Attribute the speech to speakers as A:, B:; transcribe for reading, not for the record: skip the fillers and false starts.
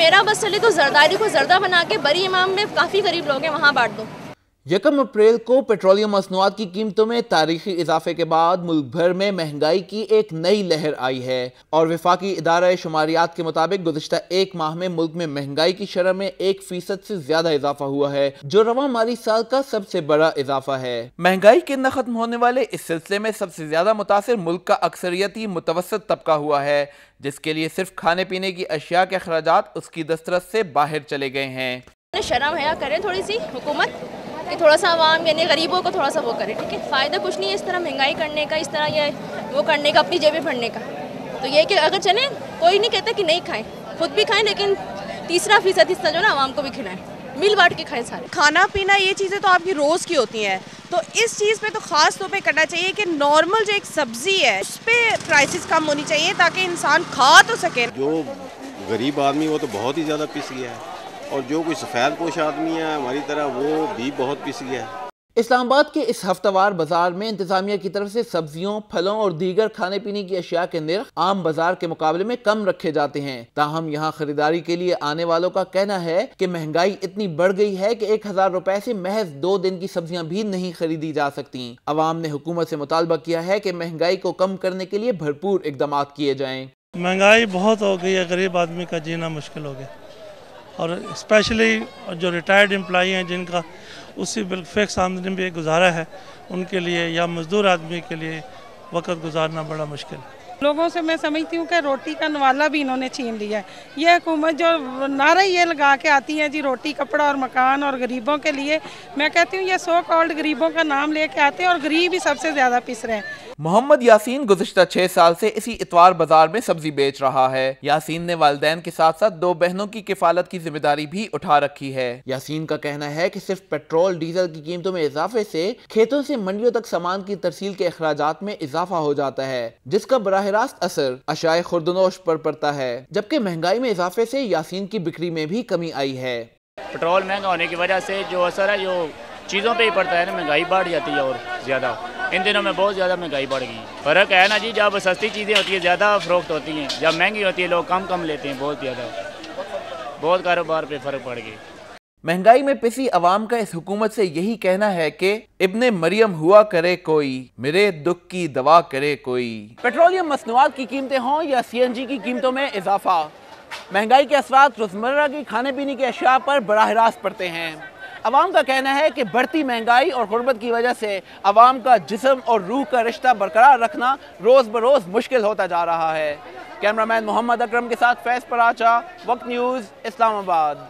A: मेरा बस चले तो जरदारी को जरदा बना के बरी इमाम में काफ़ी गरीब लोग हैं वहाँ बांट दो।
B: 1 अप्रैल को पेट्रोलियम मसनूआत की कीमतों में तारीखी इजाफे के बाद मुल्क भर में महंगाई की एक नई लहर आई है और वफाकी इदारा शुमारियात के मुताबिक गुज़िश्ता एक माह में मुल्क में महंगाई की शरह में 1% से ज्यादा इजाफा हुआ है, जो रवां माली साल का सबसे बड़ा इजाफा है। महंगाई के न खत्म होने वाले इस सिलसिले में सबसे ज्यादा मुतासिर मुल्क का अक्सरियती मुतवस्सित तबका हुआ है, जिसके लिए सिर्फ खाने पीने की अशिया के अखराजात उसकी दस्तरस से बाहर चले गए हैं।
A: शर्म हया करें थोड़ी सी हुकूमत कि थोड़ा सा आवाम यानी गरीबों को थोड़ा सा वो करे, ठीक है। फ़ायदा कुछ नहीं है इस तरह महंगाई करने का, इस तरह ये वो करने का, अपनी जेबें भरने का। तो ये कि अगर चलें, कोई नहीं कहता कि नहीं खाएं, खुद भी खाएं, लेकिन 3% हिस्सा जो ना आवाम को भी खिलाएं, मिल बांट के खाएं सारे।
C: खाना पीना ये चीज़ें तो आपकी रोज़ की होती हैं, तो इस चीज़ पे तो ख़ास तौर पे करना चाहिए कि नॉर्मल जो एक सब्ज़ी है उस पर प्राइसेस कम होनी चाहिए ताकि इंसान खा तो सके।
D: जो गरीब आदमी वो तो बहुत ही ज़्यादा पिस गया है और जो कोई सफ़ेद पोश आदमी है हमारी तरह वो भी बहुत पिस गया है।
B: इस्लामाबाद के इस हफ्तावार बाजार में इंतजामिया की तरफ से सब्जियों, फलों और दीगर खाने पीने की अशिया के निर्ख आम बाजार के मुकाबले में कम रखे जाते हैं। ताहम यहाँ खरीदारी के लिए आने वालों का कहना है कि महंगाई इतनी बढ़ गई है कि 1000 रुपए से महज 2 दिन की सब्जियां भी नहीं खरीदी जा सकती। अवाम ने हुकूमत से मुतालबा किया है कि महंगाई को कम करने के लिए भरपूर इकदाम किए जाएं।
E: महंगाई बहुत हो गई है, गरीब आदमी का जीना मुश्किल हो गया और स्पेशली जो रिटायर्ड एम्प्लॉई हैं जिनका उसी फिक्स आमदनी में गुजारा है, उनके लिए या मजदूर आदमी के लिए वक्त गुजारना बड़ा मुश्किल है।
F: लोगों से मैं समझती हूँ कि रोटी का नवाला भी इन्होंने छीन लिया है। ये हुकूमत जो नारा ये लगा के आती है जी रोटी, कपड़ा और मकान और गरीबों के लिए, मैं कहती हूँ ये सो कॉल्ड गरीबों का नाम लेके आते हैं और गरीब ही सबसे ज़्यादा पिस रहे हैं।
B: मोहम्मद यासीन गुज़िश्ता 6 साल से इसी इतवार बाजार में सब्जी बेच रहा है। यासीन ने वालिदैन के साथ साथ 2 बहनों की किफालत की जिम्मेदारी भी उठा रखी है। यासीन का कहना है कि सिर्फ पेट्रोल डीजल की कीमतों में इजाफे से खेतों से मंडियों तक सामान की तरसील के अखराजात में इजाफा हो जाता है, जिसका बराह रास्त असर अशाए खुर्दनोश पर पड़ता है। जबकि महंगाई में इजाफे से यासीन की बिक्री में भी कमी आई है।
G: पेट्रोल महंगा होने की वजह से जो असर है जो चीज़ों पे ही पड़ता है ना, महंगाई बढ़ जाती है और ज़्यादा इन दिनों में बहुत ज़्यादा महंगाई बढ़ गई। फ़र्क है ना जी, जब सस्ती चीज़ें होती है ज़्यादा फ़रोख्त होती हैं, जब महंगी होती है लोग कम लेते हैं, बहुत ज़्यादा, बहुत कारोबार पे फ़र्क पड़ गया।
B: महंगाई में पिसी अवाम का इस हुकूमत से यही कहना है कि इब्ने मरियम हुआ करे कोई, मेरे दुख की दवा करे कोई। पेट्रोलियम मसनूआत की कीमतें हों या CNG की कीमतों में इजाफा, महंगाई के असरात रोज़मर्रा की खाने पीने की अशिया पर बराह रास्त पड़ते हैं। अवाम का कहना है कि बढ़ती महंगाई और गुर्बत की वजह से अवाम का जिस्म और रूह का रिश्ता बरकरार रखना रोज़ बरोज़ मुश्किल होता जा रहा है। कैमरामैन मोहम्मद अकरम के साथ फैज़ पराचा, वक्त न्यूज़, इस्लामाबाद।